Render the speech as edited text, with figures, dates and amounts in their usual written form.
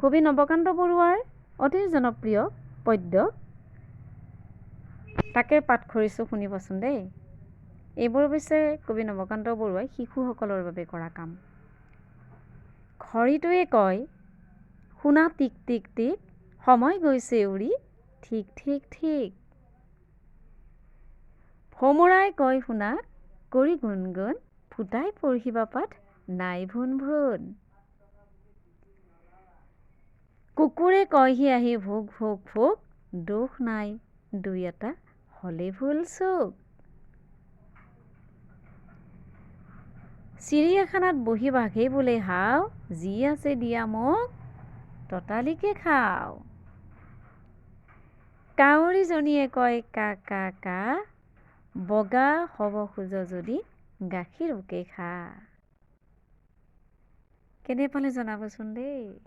কবি নৱকান্ত বৰুৱাৰ অতি জনপ্ৰিয় পদ্য তাকে পাঠ কৰিছোঁ, শুনিবচোন দেই। এইবোৰ অৱশ্যে কবি নৱকান্ত বৰুৱাই শিশুসকলৰ বাবে কৰা কাম। ঘড়ীটোৱে কয় শুনা টিক টিক টিক, সময় গৈছে উৰি ঠিক ঠিক ঠিক। ভোমোৰাই কয় শুনা কৰি গুণগুণ, ফুটাই পঢ়িবা পাঠ নাই ভুন ভুন। কুকুৰে কয়হি আহি ভোক ভোক ভোক, দোষ নাই দুই এটা হলে ভুল চোক। চিৰিয়াখানাত বহি বাঘে বোলে হাও, যি আছে দিয়া মোক ততালিকে খাও। কাউৰীজনীয়ে কয় কা কা কা, বগা হব খোজ যদি গাখীৰকে খা। কেনে পালে জনাবচোন দেই।